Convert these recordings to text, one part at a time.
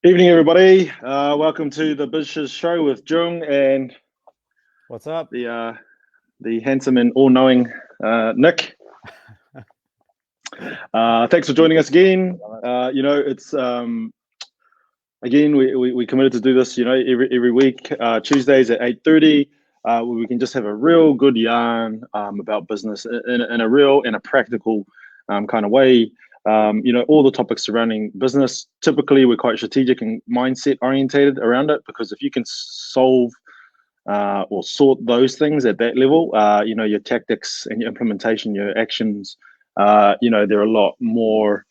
Evening, everybody. Welcome to the Biz Shiz show with Jung and What's up? the handsome and all-knowing Nick. Thanks for joining us again. It's again we committed to do this. Every week, Tuesdays at 8:30. Where we can just have a real good yarn about business in a real and a practical kind of way. All the topics surrounding business. Typically, we're quite strategic and mindset orientated around it because if you can solve or sort those things at that level, your tactics and your implementation, your actions, they're a lot more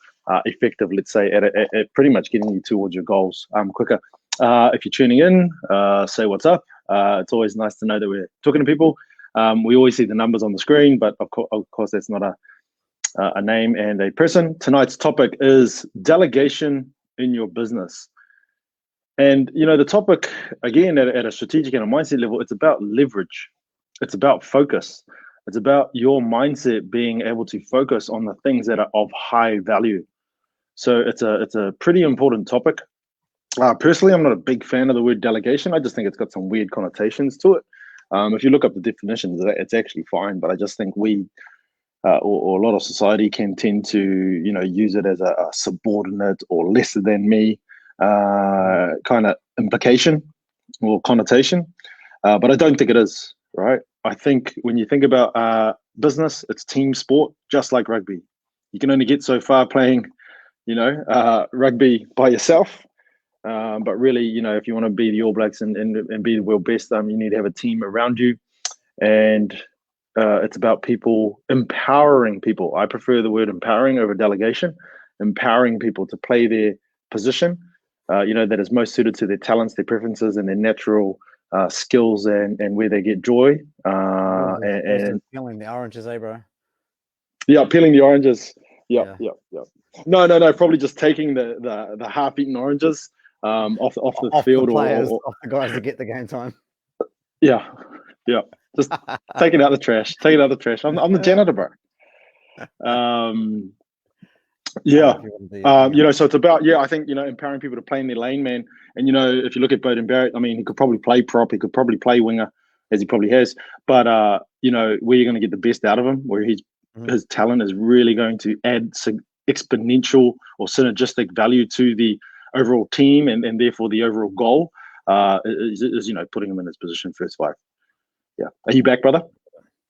effective, let's say, at pretty much getting you towards your goals quicker. If you're tuning in, say what's up. It's always nice to know that we're talking to people. We always see the numbers on the screen, but of course that's not a name and a person. Tonight's topic is delegation in your business. And the topic again at a strategic and a mindset level, it's about leverage. It's about focus. It's about your mindset being able to focus on the things that are of high value. So it's a pretty important topic. Personally, I'm not a big fan of the word delegation. I just think it's got some weird connotations to it. If you look up the definitions, it's actually fine. But I just think we or a lot of society can tend to use it as a subordinate or lesser than me kind of implication or connotation, but I don't think it is, right? I think when you think about business, it's team sport, just like rugby. You can only get so far playing rugby by yourself, but really, if you want to be the All Blacks and be the world best, you need to have a team around you. And it's about people empowering people. I prefer the word empowering over delegation. Empowering people to play their position, that is most suited to their talents, their preferences, and their natural skills and where they get joy. And peeling the oranges, bro. Yeah, peeling the oranges. Yeah. No. Probably just taking the half-eaten oranges off the field the players, or off the guys that get the game time. Yeah. Just take it out the trash. Take it out the trash. I'm the janitor, bro. So it's about I think empowering people to play in their lane, man. And if you look at Beauden Barrett, I mean, he could probably play prop, he could probably play winger, as he probably has. But where you're going to get the best out of him, where his talent is really going to add exponential or synergistic value to the overall team and therefore the overall goal, is putting him in his position first five. Yeah, are you back, brother?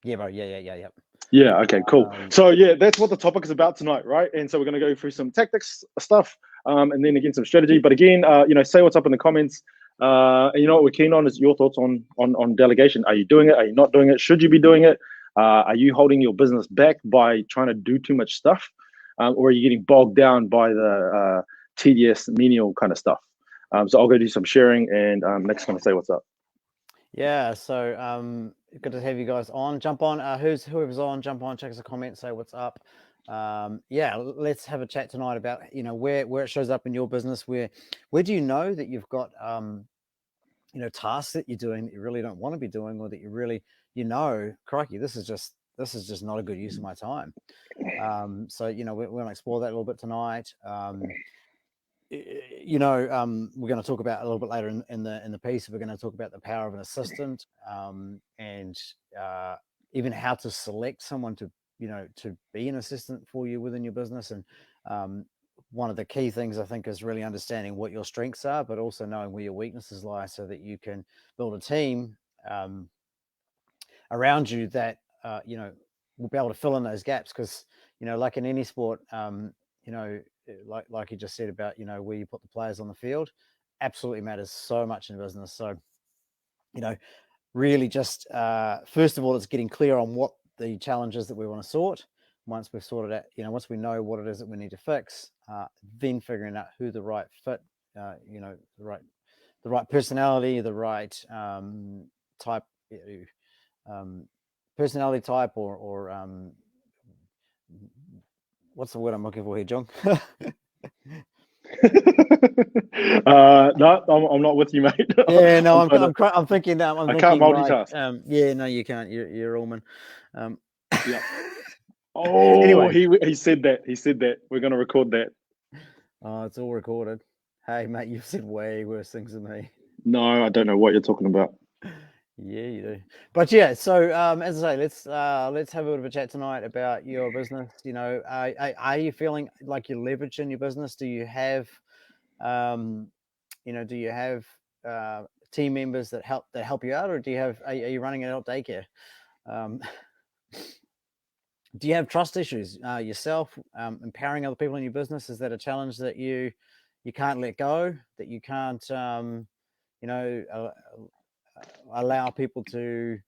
Yeah, bro. Yeah. Yeah, okay, cool. So that's what the topic is about tonight, right? And so we're going to go through some tactics stuff, and then again some strategy. But again, say what's up in the comments. And what we're keen on is your thoughts on delegation. Are you doing it? Are you not doing it? Should you be doing it? Are you holding your business back by trying to do too much stuff, or are you getting bogged down by the tedious, menial kind of stuff? So I'll go do some sharing, and Nick's going to say what's up. Yeah, so good to have you guys on. Jump on, whoever's on, jump on, check us a comment, say what's up. Let's have a chat tonight about where it shows up in your business. Where do you know that you've got tasks that you're doing that you really don't want to be doing, or that you really crikey, this is just not a good use of my time. So we're going to explore that a little bit tonight. We're going to talk about a little bit later in the piece. We're going to talk about the power of an assistant, and even how to select someone to be an assistant for you within your business. And one of the key things I think is really understanding what your strengths are, but also knowing where your weaknesses lie, so that you can build a team around you that will be able to fill in those gaps. Because like in any sport, like you just said about where you put the players on the field, absolutely matters so much in business. So really just first of all, it's getting clear on what the challenges that we want to sort. Once we've sorted out, once we know what it is that we need to fix, then figuring out who the right fit, the right personality, the right type, personality type, or what's the word I'm looking for here, John? No, I'm not with you, mate. Yeah, no, I'm thinking. I can't multitask. Yeah, no, you can't. You're Allman. Yeah. Oh, anyway, he said that. He said that. We're going to record that. Oh, it's all recorded. Hey, mate, you've said way worse things than me. No, I don't know what you're talking about. Yeah, you do. But yeah, so as I say, let's have a bit of a chat tonight about your business. You know, are you feeling like you're leveraging your business? Do you have, do you have team members that help you out, or do you have are you running an adult daycare? Um, do you have trust issues yourself? Empowering other people in your business, is that a challenge that you can't let go? That you can't, you know, allow people to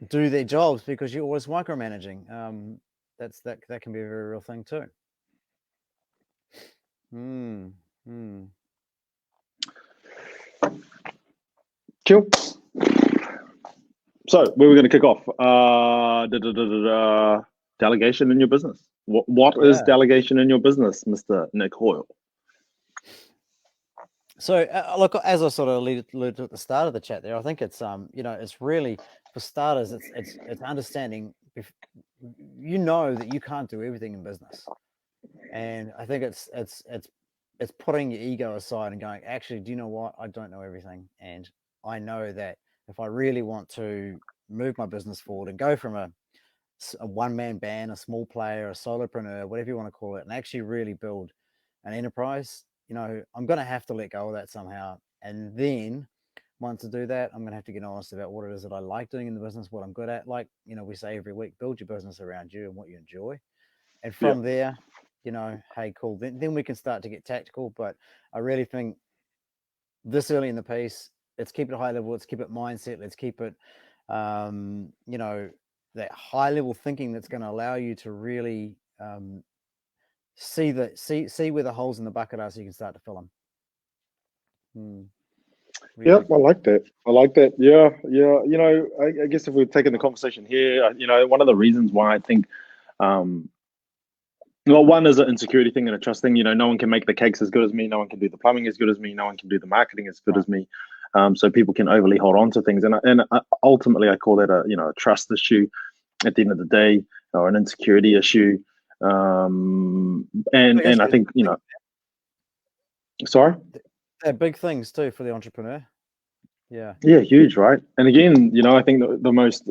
do their jobs because you're always micromanaging. That can be a very real thing too. Cool. So where we're going to kick off. Delegation in your business. What is delegation in your business, Mr. Nick Hoyle? So look, as I sort of alluded to at the start of the chat there, I think it's it's really, for starters, it's understanding if you know that you can't do everything in business, and I think it's putting your ego aside and going, actually, do you know what? I don't know everything, and I know that if I really want to move my business forward and go from a one-man band, a small player, a solopreneur, whatever you want to call it, and actually really build an enterprise, I'm going to have to let go of that somehow. And then once to do that, I'm going to have to get honest about what it is that I like doing in the business, what I'm good at. Like, we say every week, build your business around you and what you enjoy. And from there, hey, cool. Then we can start to get tactical. But I really think this early in the piece, let's keep it high level. Let's keep it mindset. Let's keep it, that high level thinking that's going to allow you to really see where the holes in the bucket are, so you can start to fill them. Yep, I like that. Yeah. I guess if we're taking the conversation here, one of the reasons why I think, well, one is an insecurity thing and a trust thing. No one can make the cakes as good as me. No one can do the plumbing as good as me. No one can do the marketing as good as me. So people can overly hold on to things, and ultimately, I call that a trust issue at the end of the day, or an insecurity issue. And I think sorry, they're big things too for the entrepreneur. Yeah, huge, right? And again, I think the most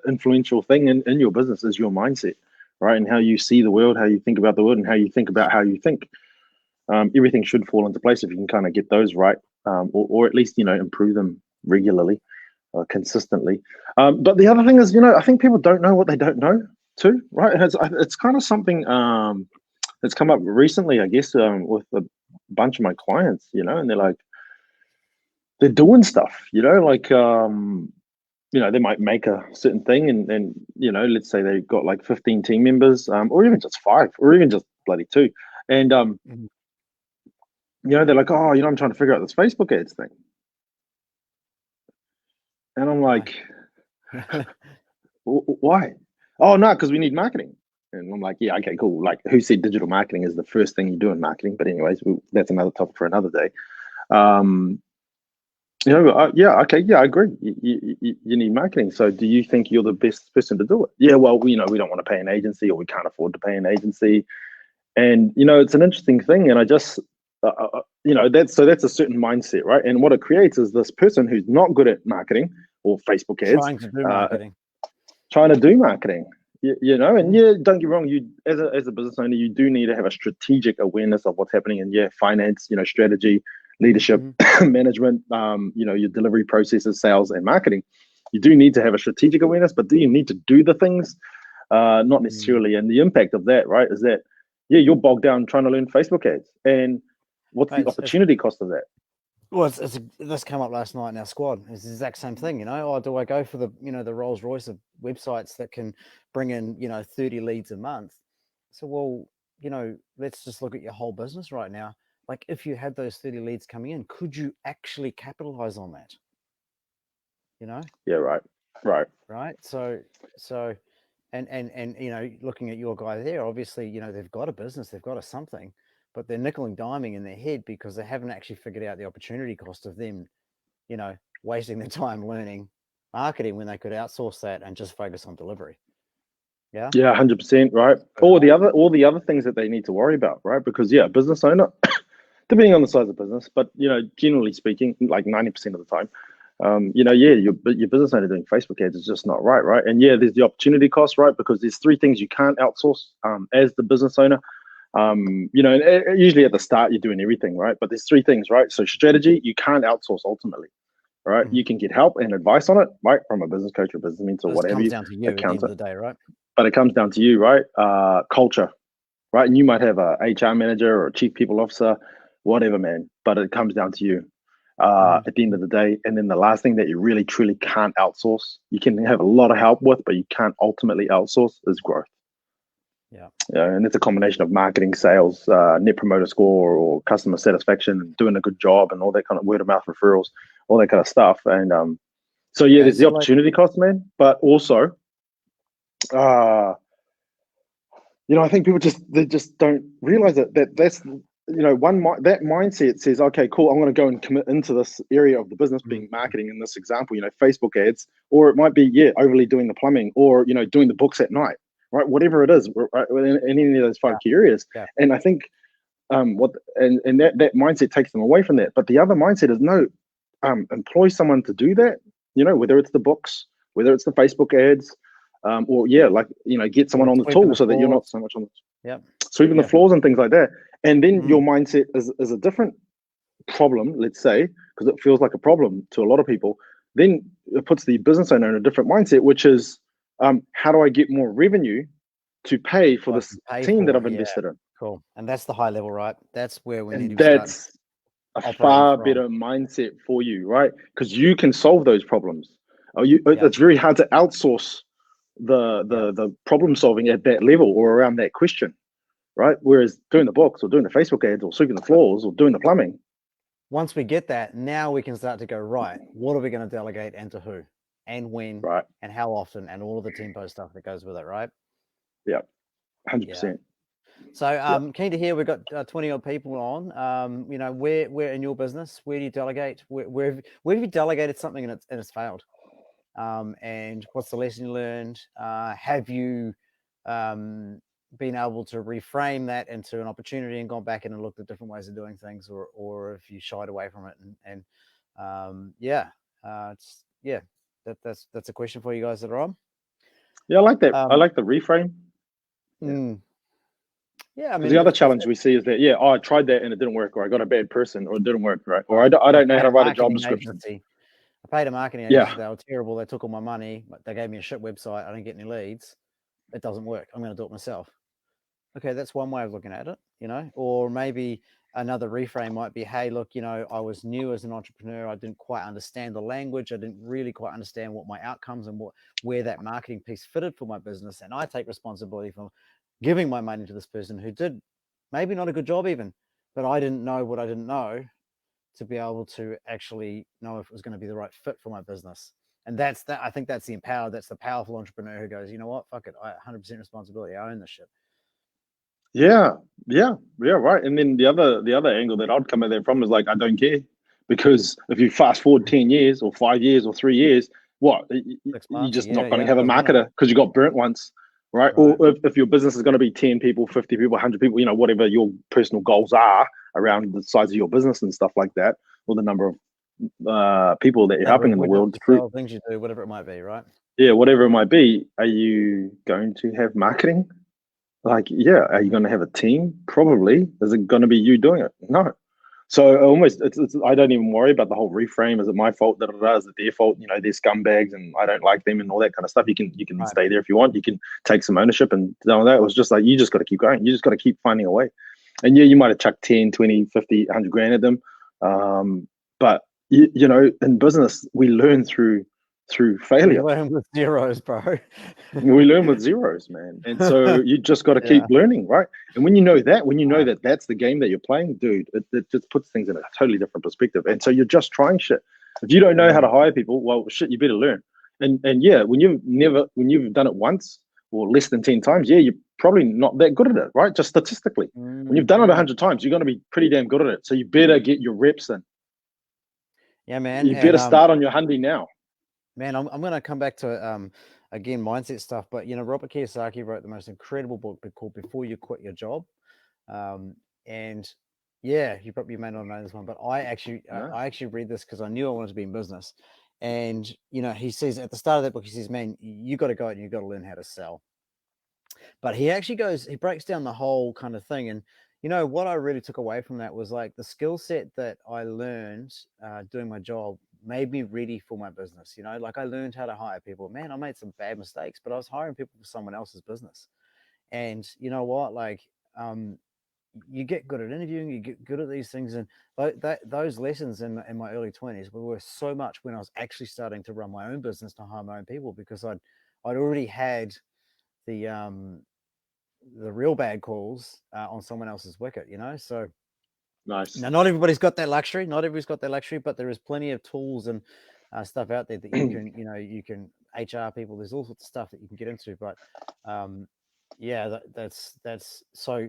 influential thing in your business is your mindset, right? And how you see the world, how you think about the world, and how you think about how you think. Everything should fall into place if you can kind of get those right, or at least improve them regularly, consistently. But the other thing is, I think people don't know what they don't know too, right? And it's kind of something that's come up recently, I guess, with a bunch of my clients, and they're doing stuff, like they might make a certain thing, and let's say they've got like 15 team members, or even just 5, or even just bloody 2, and they're like, oh, I'm trying to figure out this Facebook ads thing. And I'm like, why? Oh, no, because we need marketing. And I'm like, yeah, okay, cool. Like, who said digital marketing is the first thing you do in marketing? But anyways, that's another topic for another day. Yeah, okay, yeah, I agree. You need marketing. So do you think you're the best person to do it? Yeah, well, we don't want to pay an agency, or we can't afford to pay an agency. And, it's an interesting thing. And I just, that's a certain mindset, right? And what it creates is this person who's not good at marketing or Facebook ads. Trying to do marketing. And don't get me wrong, you as a business owner, you do need to have a strategic awareness of what's happening in finance, strategy, leadership, management, your delivery processes, sales, and marketing. You do need to have a strategic awareness, but do you need to do the things? Not necessarily. And the impact of that, right, is that you're bogged down trying to learn Facebook ads, and what's the opportunity cost of that? Well, this came up last night in our squad. It's the exact same thing, Oh, do I go for the the Rolls Royce of websites that can bring in 30 leads a month? So, well, let's just look at your whole business right now. Like, if you had those 30 leads coming in, could you actually capitalize on that? Yeah, right. So, and looking at your guy there, obviously, they've got a business, they've got a something, but they're nickel and diming in their head because they haven't actually figured out the opportunity cost of them, wasting their time learning marketing when they could outsource that and just focus on delivery. Yeah. Yeah, 100%, right? All the other things that they need to worry about, right? Because yeah, business owner, depending on the size of business, but generally speaking, like 90% of the time, yeah, your business owner doing Facebook ads is just not right, right? And yeah, there's the opportunity cost, right? Because there's three things you can't outsource as the business owner. And usually at the start you're doing everything, right? But there's three things, right? So strategy, you can't outsource ultimately, right? You can get help and advice on it, right, from a business coach or business mentor, This whatever comes you, down to you at the end of the day, right? but it comes down to you, right? Culture, right? And you might have a HR manager or a chief people officer, whatever, man. But it comes down to you at the end of the day. And then the last thing that you really truly can't outsource, you can have a lot of help with, but you can't ultimately outsource, is growth. Yeah. And it's a combination of marketing, sales, net promoter score, or customer satisfaction, doing a good job, and all that kind of word of mouth referrals, all that kind of stuff. And so yeah, there's the opportunity cost, man. But also, I think people just don't realize that's that mindset says, okay, cool, I'm going to go and commit into this area of the business, being marketing in this example, Facebook ads, or it might be overly doing the plumbing, or doing the books at night, right? Whatever it is, right? In any of those five key areas. Yeah. And I think that mindset takes them away from that. But the other mindset is no, employ someone to do that. Whether it's the books, whether it's the Facebook ads. Or get someone on the tool so that you're not so much on sweeping the floors and things like that. And then your mindset is a different problem, let's say, because it feels like a problem to a lot of people. Then it puts the business owner in a different mindset, which is, how do I get more revenue to pay for this team that I've invested in? Cool. And that's the high level, right? That's where we need to start. That's a far from. better mindset for you, right? Because you can solve those problems. It's very hard to outsource the problem solving at that level or around that question, right? Whereas doing the books or doing the Facebook ads or sweeping the floors or doing the plumbing. Once we get that, now we can start to go, right, what are we going to delegate and to who and when, right, and how often, and all of the tempo stuff that goes with it, right? Yeah, 100%. So keen to hear, we've got 20 odd people on. Where in your business, where do you delegate? Where have you delegated something and it's failed? And what's the lesson you learned? Have you been able to reframe that into an opportunity and gone back in and looked at different ways of doing things, or if you shied away from it? That's a question for you guys that are on. Yeah, I like that. I like the reframe. Yeah, I mean, the other challenge we see is that I tried that and it didn't work, or I got a bad person, or it didn't work, right? Or I don't know how to write a job description. I paid a marketing agency. They were terrible. They took all my money. They gave me a shit website. I didn't get any leads. It doesn't work. I'm going to do it myself. Okay, that's one way of looking at it, Or maybe another reframe might be, hey, look, I was new as an entrepreneur. I didn't quite understand the language. I didn't really quite understand what my outcomes and where that marketing piece fitted for my business. And I take responsibility for giving my money to this person who did maybe not a good job even, but I didn't know what I didn't know to be able to actually know if it was going to be the right fit for my business. And that's that. I think that's the powerful entrepreneur who goes, you know what, fuck it, I 100% responsibility. I own this shit. Yeah, right. And then the other angle that I'd come at that from is like, I don't care, because if you fast forward 10 years or 5 years or 3 years, what, you're just not going to have a marketer because you got burnt once, right? Or if your business is going to be 10 people, 50 people, 100 people, whatever your personal goals are around the size of your business and stuff like that, or the number of people that you're helping in the world, things you do, whatever it might be, right? Yeah, whatever it might be. Are you going to have marketing? Are you going to have a team? Probably. Is it going to be you doing it? No. So almost, it's I don't even worry about the whole reframe. Is it my fault? Is it their fault? They're scumbags and I don't like them and all that kind of stuff. You can stay there if you want. You can take some ownership and all that. It was just like, you just got to keep going. You just got to keep finding a way. And you might have chucked 10, 20, 50, 100 grand at them. But in business, we learn through failure. We learn with zeros, bro. We learn with zeros, man. And so you just got to keep learning, right? And when you know that that's the game that you're playing, dude, it just puts things in a totally different perspective. And so you're just trying shit. If you don't know how to hire people, well, shit, you better learn. And when you've done it once or less than 10 times, you're probably not that good at it, right? Just statistically. When you've done it 100 times, you're going to be pretty damn good at it. So you better get your reps in. Yeah, man. You better start on your Hyundai now. Man, I'm going to come back to again, mindset stuff. But Robert Kiyosaki wrote the most incredible book called Before You Quit Your Job. And yeah, you may not know this one, but I actually read this because I knew I wanted to be in business. And he says at the start of that book, he says, man, you got to go out and you got to learn how to sell. But he breaks down the whole kind of thing. And what I really took away from that was like the skill set that I learned doing my job made me ready for my business. Like I learned how to hire people. Man, I made some bad mistakes, but I was hiring people for someone else's business. And you know what? Like, you get good at interviewing, you get good at these things. And those lessons in my early 20s were worth so much when I was actually starting to run my own business, to hire my own people, because I'd already had the real bad calls on someone else's wicket, so nice. Now, not everybody's got that luxury, but there is plenty of tools and stuff out there that you can, you can HR people, there's all sorts of stuff that you can get into. But yeah, that's so,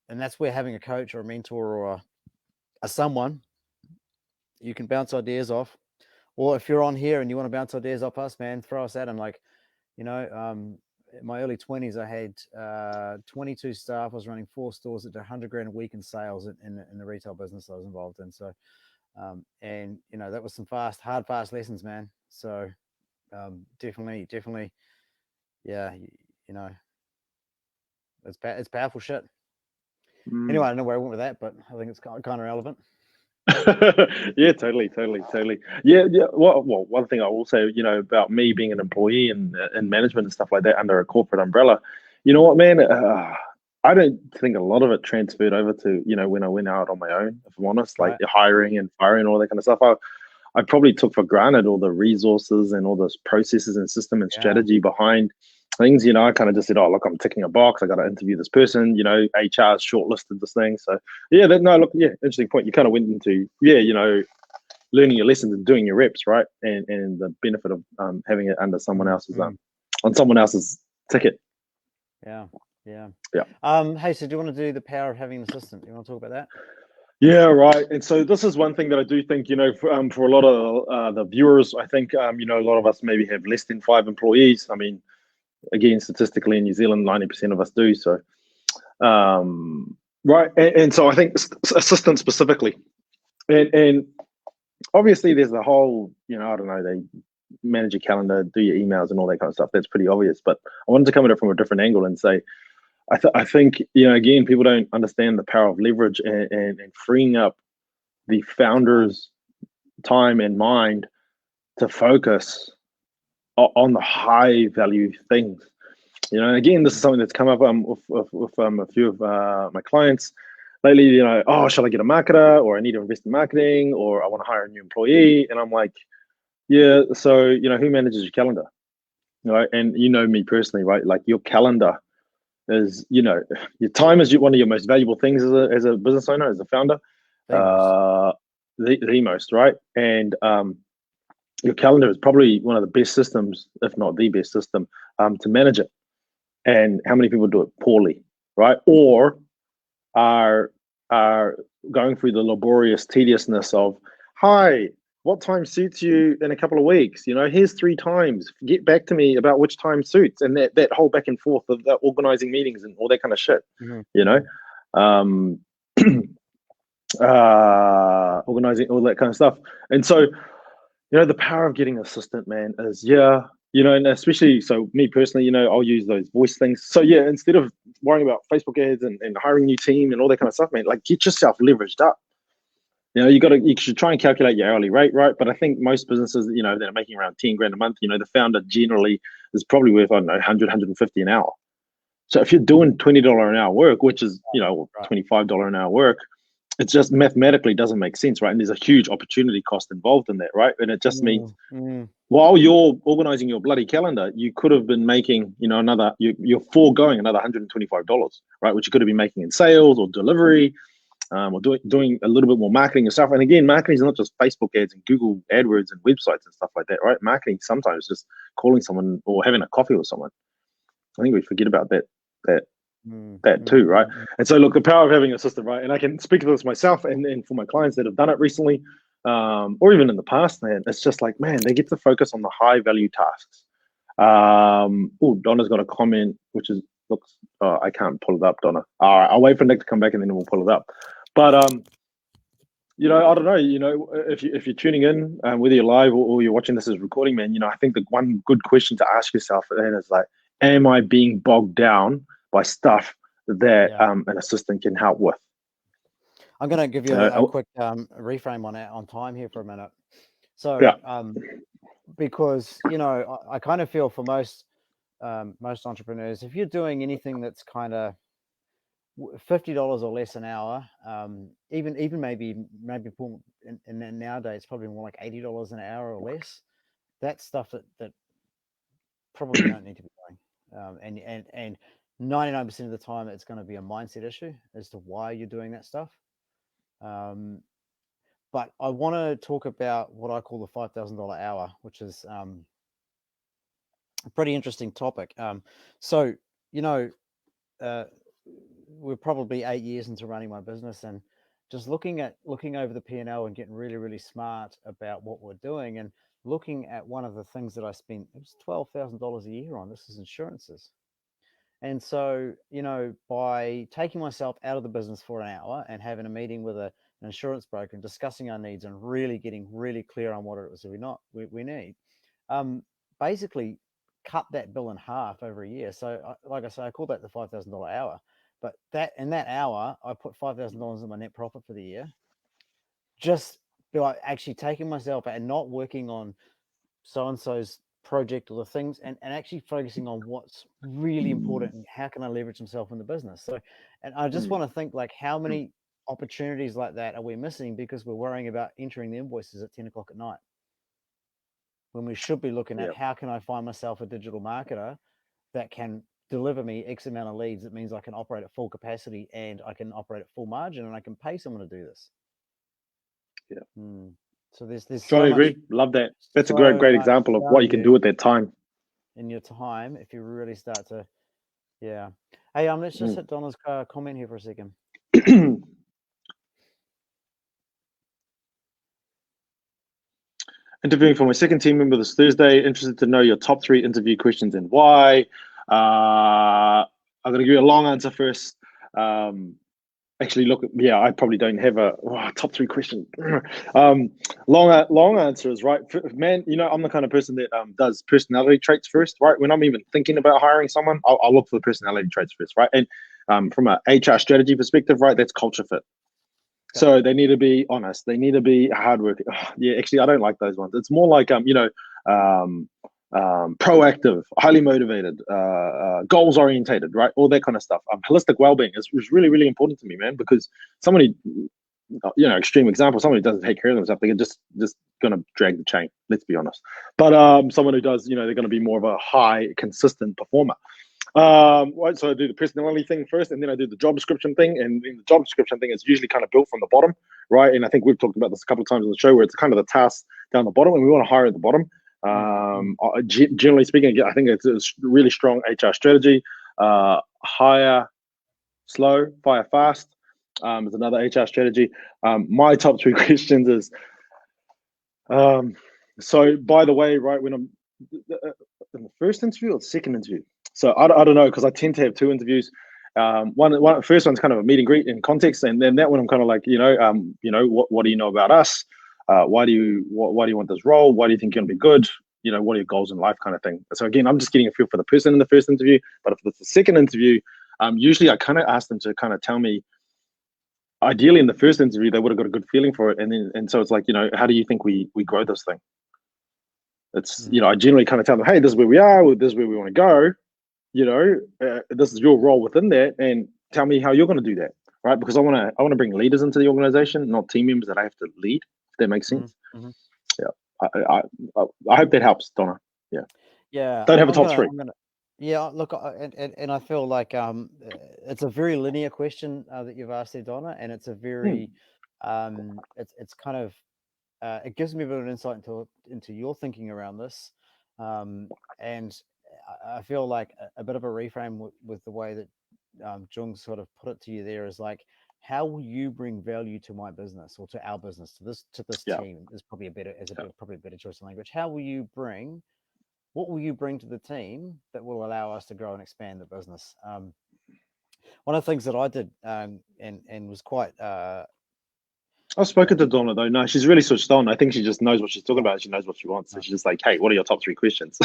and that's where having a coach or a mentor or a someone you can bounce ideas off. Or if you're on here and you want to bounce ideas off us, man, throw us at them. Like, in my early 20s, I had 22 staff. I was running 4 stores that did 100 grand a week in sales in the retail business I was involved in. So, and that was some fast lessons, man. So, definitely, yeah, it's powerful shit. Anyway, I don't know where I went with that, but I think it's kind of relevant. Yeah, totally. Yeah. Well, one thing I will say, about me being an employee and management and stuff like that under a corporate umbrella, you know what, man? I don't think a lot of it transferred over to, when I went out on my own, if I'm honest, like hiring and firing, all that kind of stuff. I probably took for granted all the resources and all those processes and system and strategy behind things. I kind of just said, oh, look, I'm ticking a box. I got to interview this person. HR's shortlisted this thing. So yeah, interesting point. You kind of went into, learning your lessons and doing your reps, right? And the benefit of having it under someone else's on someone else's ticket. Yeah. Hey, so do you want to do the power of having an assistant? You want to talk about that? Yeah, right. And so this is one thing that I do think, for a lot of the viewers, I think, a lot of us maybe have less than 5 employees. I mean, again, statistically in New Zealand, 90% of us do. So, right. And so I think assistants specifically, and obviously there's the whole, I don't know, they manage your calendar, do your emails and all that kind of stuff. That's pretty obvious. But I wanted to come at it from a different angle and say, I think, again, people don't understand the power of leverage and freeing up the founder's time and mind to focus on the high value things. Again, this is something that's come up with a few of my clients lately. Oh, shall I get a marketer, or I need to invest in marketing, or I want to hire a new employee? And I'm like, yeah, so who manages your calendar? Right? And me personally, right? Like your calendar is, your time is one of your most valuable things as a business owner, as a founder. The most, right? And your calendar is probably one of the best systems, if not the best system, to manage it. And how many people do it poorly, right? Or are going through the laborious tediousness of, hi, what time suits you in a couple of weeks? Here's 3 times. Get back to me about which time suits, and that whole back and forth of that organizing meetings and all that kind of shit. Organizing all that kind of stuff. And so, the power of getting an assistant, man, is and especially, so me personally, I'll use those voice things. So yeah, instead of worrying about Facebook ads and hiring a new team and all that kind of stuff, man, like get yourself leveraged up. You should try and calculate your hourly rate, right? But I think most businesses, that are making around 10 grand a month, the founder generally is probably worth, I don't know, 100, 150 an hour. So if you're doing $20 an hour work, which is, $25 an hour work, it just mathematically doesn't make sense, right? And there's a huge opportunity cost involved in that, right? And it just means while you're organizing your bloody calendar, you could have been making, you're foregoing another $125, right? Which you could have been making in sales or delivery, or doing a little bit more marketing yourself. And again, marketing is not just Facebook ads and Google AdWords and websites and stuff like that, right? Marketing sometimes is just calling someone or having a coffee with someone. I think we forget about that too, right? And so look, the power of having a system, right? And I can speak to this myself and for my clients that have done it recently, or even in the past, man, it's just like, man, they get to focus on the high value tasks. Donna's got a comment, which is looks. I can't pull it up, Donna. All right, I'll wait for Nick to come back and then we'll pull it up. But I don't know. If you're tuning in, whether you're live or you're watching this as recording, man, I think the one good question to ask yourself then is like, am I being bogged down by stuff that an assistant can help with? I'm going to give you a quick reframe on time here for a minute. So, because I kind of feel for most entrepreneurs, if you're doing anything that's kind of $50 or less an hour, even maybe in nowadays probably more like $80 an hour or less. That's stuff that probably you don't need to be doing, and 99% of the time it's going to be a mindset issue as to why you're doing that stuff. But I want to talk about what I call the $5,000 hour, which is a pretty interesting topic. So we're probably 8 years into running my business, and just looking over the P&L and getting really, really smart about what we're doing, and looking at one of the things that I spent, it was $12,000 a year on. This is insurances. And so, by taking myself out of the business for an hour and having a meeting with an insurance broker and discussing our needs and really getting really clear on what it is we need, basically cut that bill in half over a year. So like I say, I call that the $5,000 hour, but in that hour, I put $5,000 in my net profit for the year, just by actually taking myself out and not working on so-and-so's project or the things, and actually focusing on what's really important and how can I leverage myself in the business. So, and I just want to think, like, how many opportunities like that are we missing because we're worrying about entering the invoices at 10 o'clock at night, when we should be looking at how can I find myself a digital marketer that can deliver me X amount of leads. It means I can operate at full capacity and I can operate at full margin and I can pay someone to do this. So there's totally agree. Love that. That's a great example of what you can do with that time. In your time, if you really start to, Hey, let's just hit Donna's comment here for a second. Interviewing for my second team member this Thursday. Interested to know your top 3 interview questions and why. I'm going to give you a long answer first. Actually, I probably don't have a top 3 question. Long answer is, right, man. I'm the kind of person that does personality traits first, right? When I'm even thinking about hiring someone, I'll look for the personality traits first, right? And from an HR strategy perspective, right, that's culture fit. So they need to be honest. They need to be hardworking. Actually, I don't like those ones. It's more like proactive, highly motivated, goals orientated, right? All that kind of stuff. Holistic well-being is really, really important to me, man, because somebody, extreme example, somebody who doesn't take care of themselves, they're just going to drag the chain, let's be honest. But someone who does, they're going to be more of a high, consistent performer. Right, so I do the personality thing first, and then I do the job description thing. And the job description thing is usually kind of built from the bottom, right? And I think we've talked about this a couple of times on the show, where it's kind of the task down the bottom, and we want to hire at the bottom. Generally speaking, I think it's a really strong HR strategy. Hire slow, fire fast is another HR strategy. My top 3 questions is, so by the way, right, when I'm in the first interview or the second interview, so I don't know, because I tend to have 2 interviews. One first one's kind of a meet and greet in context, and then that one I'm kind of like, what do you know about us? Why do you want this role? Why do you think you're gonna be good? What are your goals in life, kind of thing. So again, I'm just getting a feel for the person in the first interview. But if it's the second interview, usually I kind of ask them to kind of tell me. Ideally, in the first interview, they would have got a good feeling for it, and so it's like, how do you think we grow this thing? It's I generally kind of tell them, hey, this is where we are, this is where we want to go. This is your role within that, and tell me how you're going to do that, right? Because I want to bring leaders into the organization, not team members that I have to lead. If that makes sense. I hope that helps, Donna. Don't have a top 3. Look, and I feel like it's a very linear question that you've asked there, Donna, and it's a very it's kind of it gives me a bit of insight into your thinking around this, and I feel like a bit of a reframe with the way that Jung sort of put it to you there is like, how will you bring value to my business or to our business, to this team is probably probably a better choice of language. How will you bring what will you bring to the team that will allow us to grow and expand the business? One of the things that I did and was quite I've spoken to Donna though. No, she's really switched on. I think she just knows what she's talking about. She knows what she wants. So she's just like, "Hey, what are your top 3 questions?"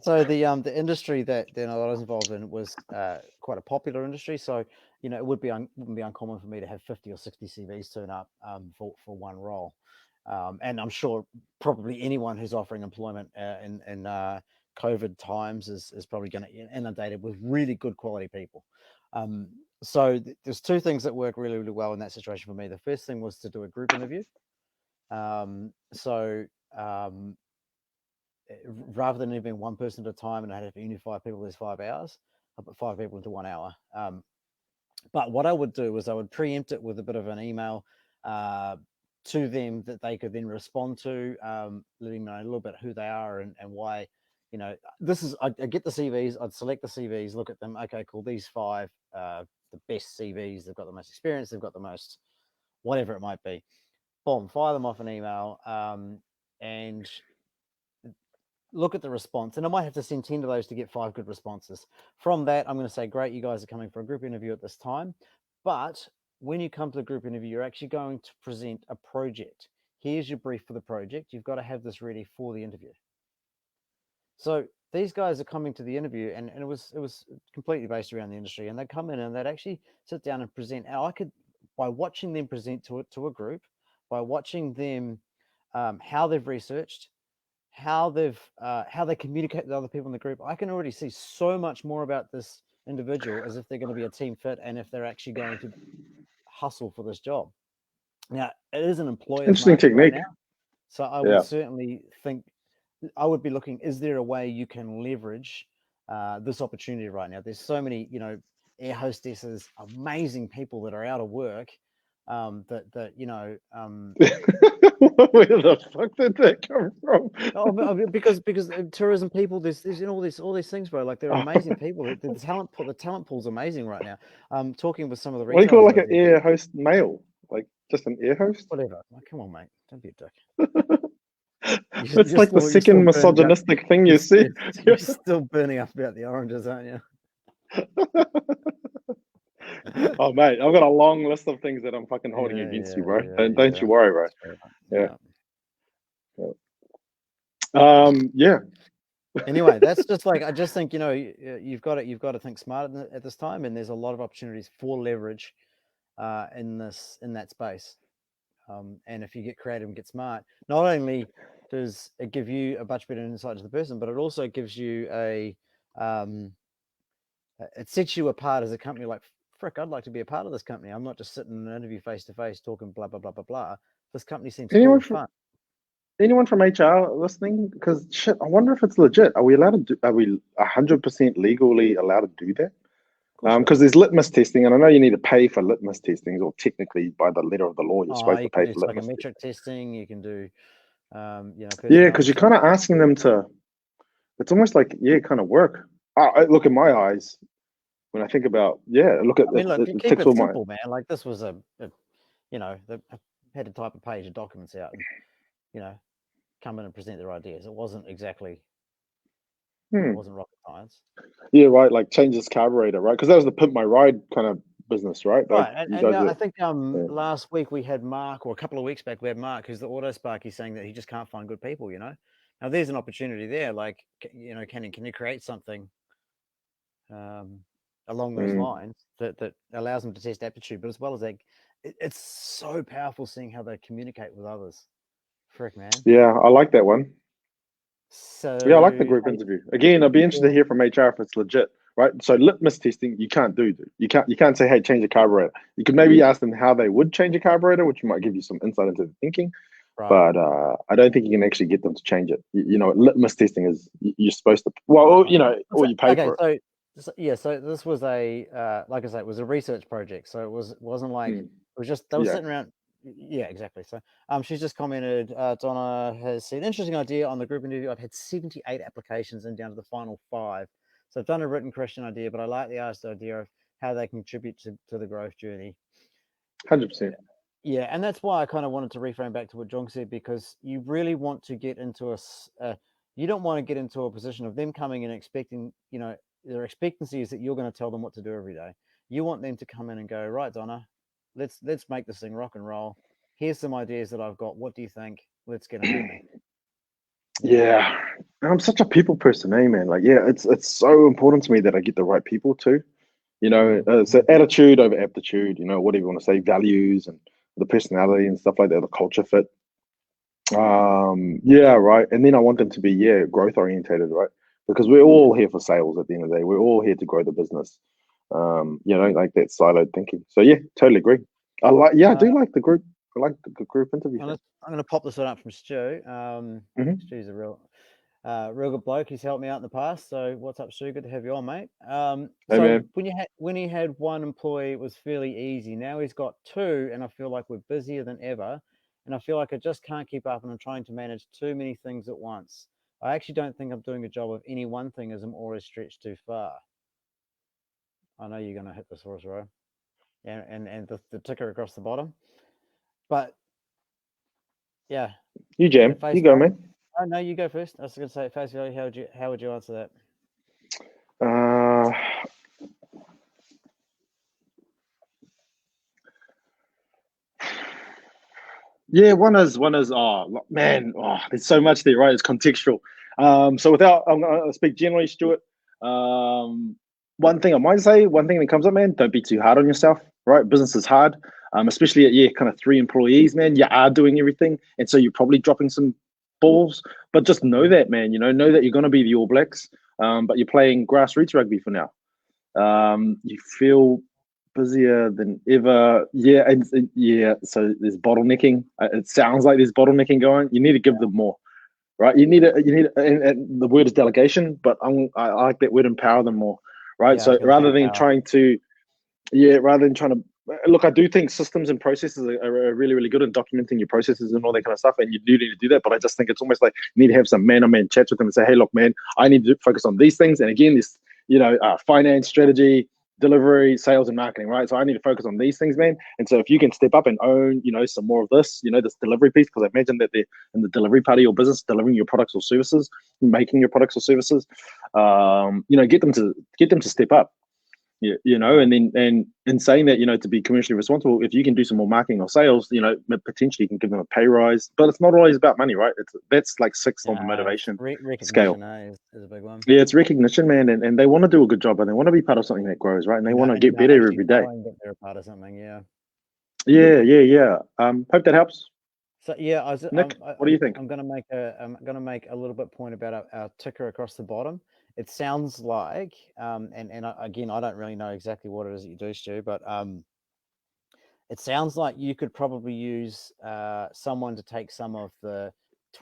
So the industry that I was involved in was quite a popular industry. So it wouldn't be uncommon for me to have 50 or 60 CVs turn up for one role, and I'm sure probably anyone who's offering employment in COVID times is probably going to be inundated with really good quality people. So there's 2 things that work really, really well in that situation for me. The first thing was to do a group interview. Rather than even one person at a time and I had to interview 5 people, there's 5 hours. I put 5 people into 1 hour. But what I would do was I would preempt it with a bit of an email to them that they could then respond to, letting them know a little bit who they are and why. This is I get the CVs, I'd select the CVs, look at them. Okay, cool. These 5, the best CVs. They've got the most experience. They've got the most whatever it might be. Boom, fire them off an email, and look at the response, and I might have to send 10 of those to get 5 good responses. From that, I'm going to say, great, you guys are coming for a group interview at this time. But when you come to the group interview, you're actually going to present a project. Here's your brief for the project. You've got to have this ready for the interview. So these guys are coming to the interview, and it was completely based around the industry. And they'd come in and they'd actually sit down and present. Now I could, by watching them present to a group, by watching them how they've researched, how they communicate with other people in the group, I can already see so much more about this individual as if they're going to be a team fit and if they're actually going to hustle for this job. Now, it is an employer's Interesting market technique. right now, so I would certainly think I would be looking, is there a way you can leverage this opportunity right now? There's so many, air hostesses, amazing people that are out of work, Where the fuck did that come from? because tourism people, there's all these things, bro. Like, they're amazing people. The talent pool's amazing right now. Talking with some of the What do you call retailers, like an air host male? Like just an air host? whatever. Like, come on, mate, don't be a dick. It's like the second misogynistic thing you see. You're still burning up about the oranges, aren't you? Oh mate, I've got a long list of things that I'm fucking holding against you, bro. Don't you worry, bro. Yeah. Anyway, that's just like, I just think you've got to think smart at this time, and there's a lot of opportunities for leverage in that space. And if you get creative and get smart, not only does it give you a much better insight to the person, but it also gives you it sets you apart as a company. Like, frick, I'd like to be a part of this company. I'm not just sitting in an interview face to face talking blah blah blah blah blah. This company seems cool and fun. Anyone from HR listening? Because shit, I wonder if it's legit. Are we allowed to do? Are we 100% legally allowed to do that? Because there's litmus testing, and I know you need to pay for litmus testing, or technically by the letter of the law, you're supposed to pay for litmus psychometric testing. You can do, because you're kind of asking them to. It's almost like kind of work. Look in my eyes when I think about look at. I mean, look, keep it simple, man. Like, this was they had to type a page of documents out, and come in and present their ideas. It wasn't exactly. It wasn't rocket science. Yeah, right. Like, change this carburetor, right? Because that was the pimp my ride kind of business, right? Right. And I think last week we had Mark, or a couple of weeks back we had Mark, who's the auto spark. He's saying that he just can't find good people. Now there's an opportunity there. Like, can you create something along those lines that allows them to test aptitude, but as well as it's so powerful seeing how they communicate with others. Frick, man. Yeah, I like that one. So yeah, I like the group interview. Again, I'd be interested to hear from HR if it's legit, right? So litmus testing, you can't do. You can't say, hey, change the carburetor. You could maybe ask them how they would change a carburetor, which might give you some insight into the thinking. Right. But I don't think you can actually get them to change it. Litmus testing is you're supposed to. Well, or you pay for it. So this was a like I said, it was a research project. So it wasn't like it was just they were sitting around. Yeah, exactly. So she's just commented, Donna has said, interesting idea on the group interview. I've had 78 applications and down to the final 5. So I've done a written question idea, but I like the asked idea of how they contribute to the growth journey. 100%. Yeah, and that's why I kind of wanted to reframe back to what John said, because you really want to get into You don't want to get into a position of them coming in expecting, their expectancy is that you're going to tell them what to do every day. You want them to come in and go, right, Donna, let's make this thing rock and roll. Here's some ideas that I've got. What do you think? Let's get them moving. Yeah, I'm such a people person, man. Like, yeah, it's so important to me that I get the right people too. So attitude over aptitude. Whatever you want to say, values and the personality and stuff like that, the culture fit. Yeah, right. And then I want them to be, growth orientated, right? Because we're all here for sales at the end of the day. We're all here to grow the business. Like that siloed thinking. So yeah, totally agree. I do like the group. I like the group interview. I'm going to pop this one up from Stu. Stu's a real good bloke. He's helped me out in the past. So what's up, Stu? Good to have you on, mate. Hey, man. when he had one employee, it was fairly easy. Now he's got two, and I feel like we're busier than ever. And I feel like I just can't keep up, and I'm trying to manage too many things at once. I actually don't think I'm doing a job of any one thing, as I'm always stretched too far. I know you're going to hit this horse, row, and the ticker across the bottom. But yeah, you jam. You go, man. Oh no, you go first. I was going to say, face value. How would you answer that? Yeah, one is oh man, there's so much there, right? It's contextual. So I'm gonna speak generally, Stuart. One thing that comes up, man, don't be too hard on yourself, right? Business is hard. Especially at kind of 3 employees, man. You are doing everything, and so you're probably dropping some balls. But just know that, man. Know that you're gonna be the All Blacks, but you're playing grassroots rugby for now. You feel busier than ever. Yeah, So there's bottlenecking. It sounds like there's bottlenecking going. You need to give them more, right? And the word is delegation, but I like that word, empower them more, right? Yeah, so rather than trying to look, I do think systems and processes are really, really good in documenting your processes and all that kind of stuff, and you do need to do that. But I just think it's almost like you need to have some man-on-man chats with them and say, hey, look, man, I need to focus on these things. And again, this, finance, strategy, delivery, sales, and marketing, right? So I need to focus on these things, man. And so if you can step up and own, some more of this, this delivery piece, because I imagine that they're in the delivery part of your business, delivering your products or services, making your products or services, get them to step up. And then in saying that, to be commercially responsible, if you can do some more marketing or sales, potentially you can give them a pay rise. But it's not always about money, right? That's like sixth on the motivation scale. Is a big one. Yeah, it's recognition, man, and they want to do a good job, and they want to be part of something that grows, right? And they want to get better every day. That they're a part of something, yeah. Yeah. Hope that helps. So yeah, Nick, what do you think? I'm going to make a little bit point about our ticker across the bottom. It sounds like, again, I don't really know exactly what it is that you do, Stu, but it sounds like you could probably use someone to take some of the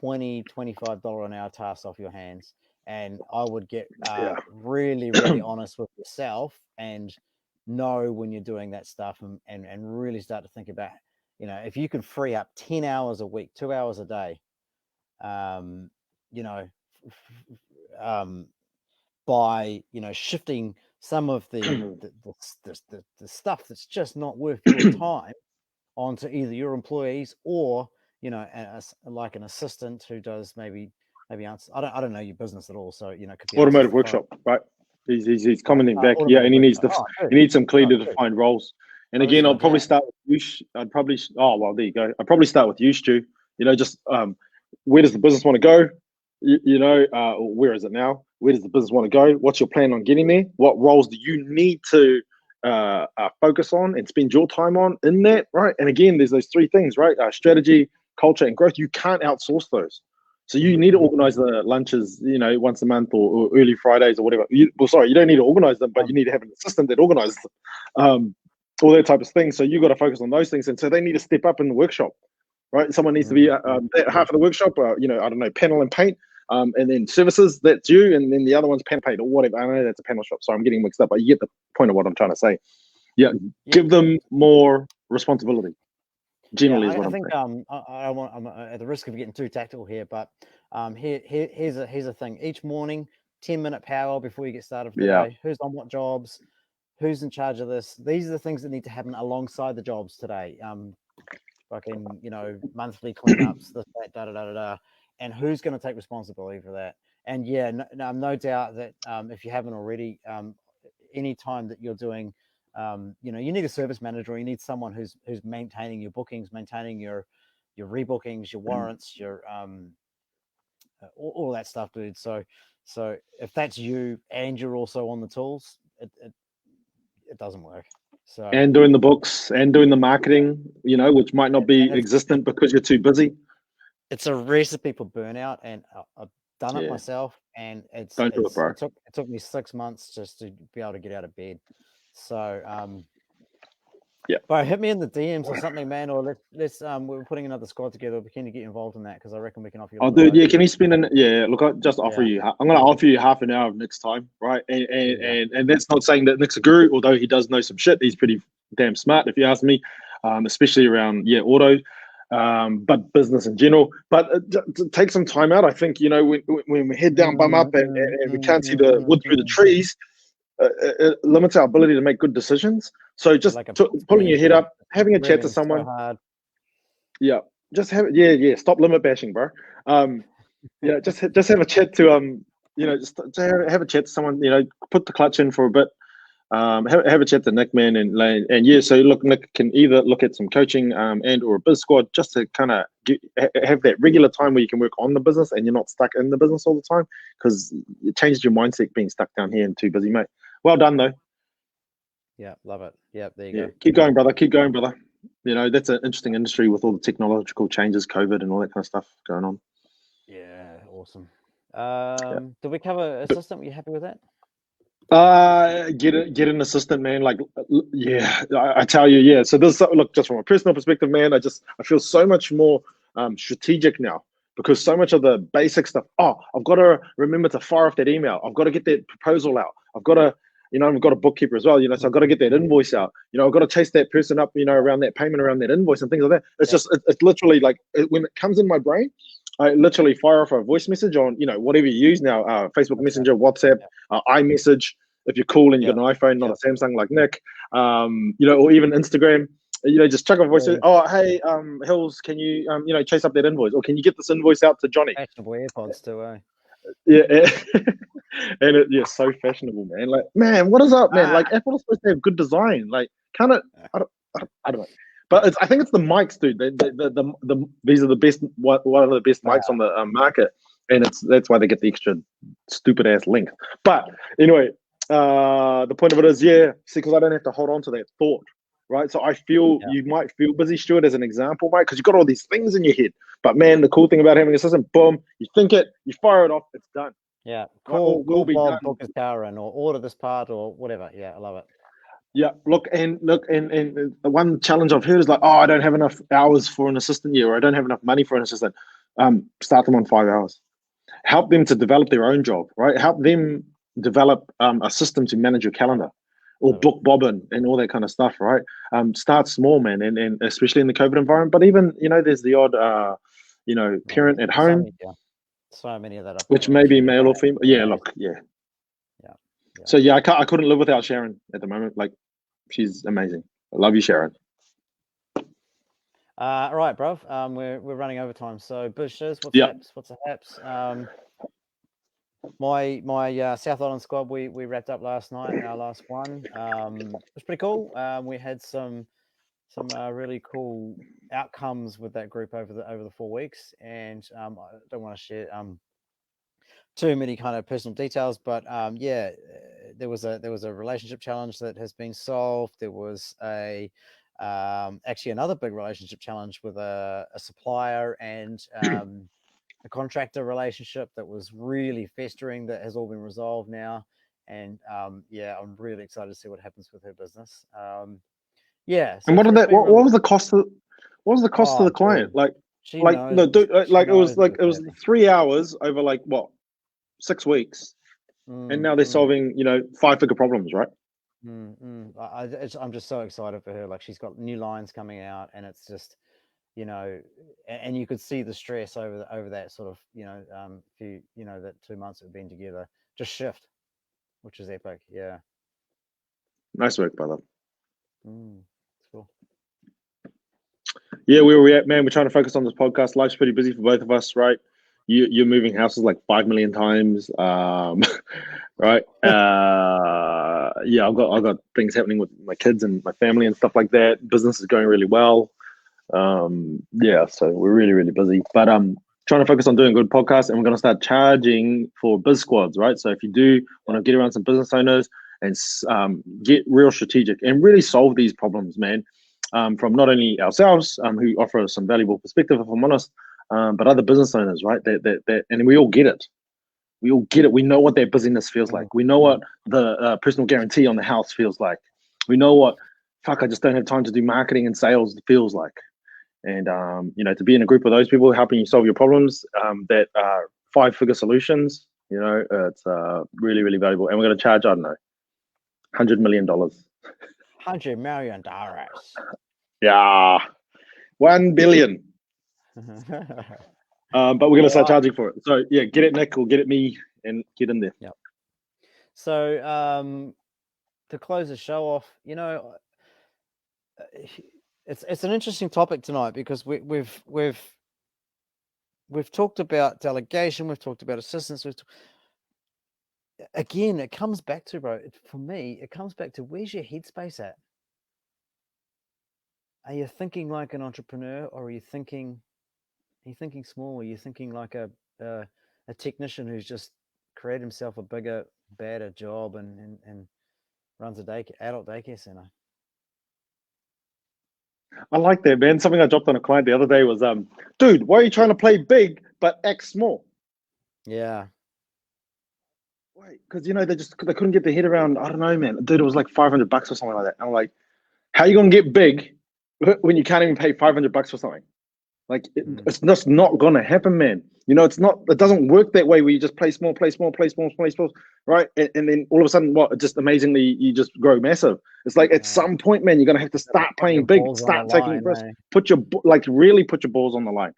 $25 an hour tasks off your hands, and I would get really, really honest with yourself and know when you're doing that stuff, and really start to think about, if you could free up 10 hours a week, 2 hours a day, by shifting some of the stuff that's just not worth your time onto either your employees or like an assistant who does maybe answer. I don't know your business at all, so could be automotive workshop, right? He's commenting back, and he needs some clearly defined roles. And again, I'll probably start with you. There you go. I'd probably start with you, Stu. Just where does the business want to go? Where is it now? Where does the business want to go? What's your plan on getting there? What roles do you need to focus on and spend your time on in that, right? And again, there's those 3 things, right? Strategy, culture, and growth. You can't outsource those. So you need to organize the lunches, once a month or early Fridays or whatever. You don't need to organize them, but you need to have an assistant that organizes them, all that type of thing. So you got to focus on those things. And so they need to step up in the workshop, right? Someone needs to be half of the workshop, I don't know, panel and paint, and then services, that's you. And then the other one's panel paint or whatever. I know that's a panel shop. So I'm getting mixed up, but you get the point of what I'm trying to say. Yeah. Give them more responsibility. Generally, is what I think saying. I'm at the risk of getting too tactical here, but here's a thing. Each morning, 10-minute power before you get started for the day. Who's on what jobs? Who's in charge of this? These are the things that need to happen alongside the jobs today. Monthly cleanups, this, that, and who's going to take responsibility for that? And yeah, no doubt that if you haven't already, any time that you're doing, you need a service manager, or you need someone who's maintaining your bookings, maintaining your rebookings, your warrants, your all that stuff, dude. So if that's you and you're also on the tools, it doesn't work. So and doing the books and doing the marketing, which might not be existent because you're too busy. It's a recipe for burnout, and I've done it myself, and Don't do it, bro. it took me 6 months just to be able to get out of bed. So yeah, bro, hit me in the DMs or something, man, or let's we're putting another squad together. We're keen to get involved in that, because I reckon we can offer you. Oh, dude, yeah. Can you spend an? Yeah, look, I'll just offer you. I'm gonna offer you half an hour of Nick's time, right? And that's not saying that Nick's a guru, although he does know some shit. He's pretty damn smart, if you ask me, especially around auto, but business in general. But to take some time out, I think when we head down, bum up, and we can't see the wood through the trees, it limits our ability to make good decisions. So just pulling your head up, having a chat to someone. So hard. Yeah. Just have stop limit bashing, bro. Just have a chat to just have a chat to someone, put the clutch in for a bit. Have a chat to Nick, man, and so look, Nick can either look at some coaching and or a biz squad, just to kind of have that regular time where you can work on the business and you're not stuck in the business all the time, because it changes your mindset being stuck down here and too busy, mate. Well done though. Yeah, love it. Yeah, there you go. Keep going, brother. That's an interesting industry with all the technological changes, COVID and all that kind of stuff going on. Yeah, awesome. Did we cover assistant? Were you happy with that? Get an assistant, man. Like, yeah, I tell you, yeah. So this, look, just from a personal perspective, man, I feel so much more strategic now, because so much of the basic stuff. Oh, I've got to remember to fire off that email. I've got to get that proposal out. I've got to, I've got a bookkeeper as well, so I've got to get that invoice out. I've got to chase that person up, around that payment, around that invoice and things like that. It's just, it's literally like when it comes in my brain, I literally fire off a voice message on, whatever you use now, Facebook Messenger, WhatsApp, iMessage, if you're cool and you've got an iPhone, not a Samsung like Nick, or even Instagram, just chuck a voice. Oh, hey, Hills, can you, chase up that invoice, or can you get this invoice out to Johnny? Fashionable AirPods too, eh? Yeah. And so fashionable, man. Like, man, what is up, man? Like, Apple is supposed to have good design. Like, kind of, I don't know. But I think it's the mics, dude. These are the best, one of the best mics on the market, and that's why they get the extra stupid ass length. But anyway, the point of it is, because I don't have to hold on to that thought, right? So I feel you might feel busy, Stuart, as an example, mate, because you've got all these things in your head. But man, the cool thing about having a system, boom, you think it, you fire it off, it's done. Yeah, call Bob, book his car in, or order this part, or whatever. Yeah, I love it. Yeah, look, and one challenge I've heard is like, oh, I don't have enough hours for an assistant here, or I don't have enough money for an assistant. Start them on 5 hours. Help them to develop their own job, right? Help them develop a system to manage your calendar, or book bobbin and all that kind of stuff, right? Start small, man, and especially in the COVID environment. But even, there's the odd, parent at home. So many of that. Which may be male or female. Yeah, look, yeah. So I couldn't live without Sharon at the moment. Like, she's amazing. I love you, Sharon. All right, bruv. We're running overtime. So Biz Shiz, what's the haps? My South Island squad, we wrapped up last night. Our last one. It was pretty cool. We had some really cool outcomes with that group over the 4 weeks, and I don't want to share too many kind of personal details, but there was a relationship challenge that has been solved. There was actually another big relationship challenge with a supplier and a contractor relationship that was really festering, that has all been resolved now. And I'm really excited to see what happens with her business. So and what was the cost to the client? It was 3 hours over 6 weeks, and now they're solving 5-figure problems, right? I'm just so excited for her. Like, she's got new lines coming out, and it's just and you could see the stress over that sort of few that 2 months we've been together just shift, which is epic. Yeah, nice work, brother. It's cool. Yeah, where are we at, man? We're trying to focus on this podcast. Life's pretty busy for both of us, right? you're moving houses like 5 million times, right? Yeah, I've got things happening with my kids and my family and stuff like that. Business is going really well. Yeah, so we're really, really busy, but trying to focus on doing a good podcast, and we're going to start charging for biz squads, right? So if you do want to get around some business owners and get real strategic and really solve these problems, man, from not only ourselves, who offer some valuable perspective, if I'm honest, but other business owners, right? And we all get it. We all get it. We know what that busyness feels like. We know what the personal guarantee on the house feels like. We know what, fuck, I just don't have time to do marketing and sales feels like. And, to be in a group of those people helping you solve your problems that are 5-figure solutions, it's really, really valuable. And we're going to charge, I don't know, $100 million. $100 million. Yeah. 1 billion. But we're going to start charging for it. So, yeah, get it, Nick, or get it me, and get in there. Yep. So, to close the show off, it's an interesting topic tonight because we've talked about delegation, we've talked about assistance. Again, it comes back to, bro, for me, it comes back to where's your headspace at? Are you thinking like an entrepreneur, or are you thinking small? Are you thinking like a technician who's just created himself a bigger, better job and runs a adult daycare center? I like that, man. Something I dropped on a client the other day was, dude, why are you trying to play big but act small? Yeah. Wait, because they couldn't get their head around. I don't know, man. Dude, it was like $500 or something like that. And I'm like, how are you gonna get big when you can't even pay $500 for something? Like it's just not gonna happen, man. It's not. It doesn't work that way. Where you just play small, right? And then all of a sudden, just amazingly, you just grow massive. It's like at some point, man, you're gonna have to start playing big, start taking risks, really put your balls on the line.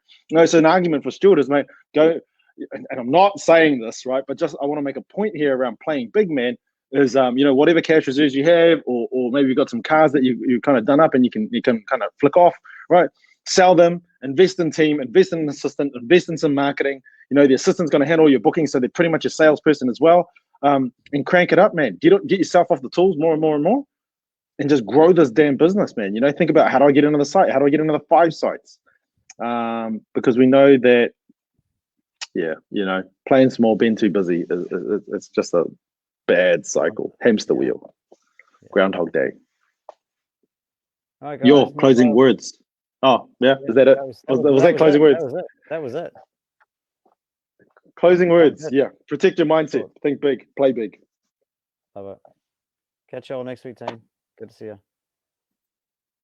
So an argument for Stuart is, mate, go. And I'm not saying this, right? But just I want to make a point here around playing big, man. Is whatever cash reserves you have, or maybe you've got some cars that you kind of done up and you can kind of flick off, right? Sell them, invest in team, invest in an assistant, invest in some marketing. The assistant's going to handle your bookings, so they're pretty much a salesperson as well. And crank it up, man. Get yourself off the tools more and more and more, and just grow this damn business, man. Think about, how do I get another site? How do I get another 5 sites? Because we know that, playing small, being too busy, it's just a bad cycle, hamster wheel, Groundhog Day. All right, guys, your closing words. Oh, yeah. Is that it? Was that closing words? That was it. Closing words. Yeah. Protect your mindset. Think big. Play big. Love it. Catch y'all next week, team. Good to see you.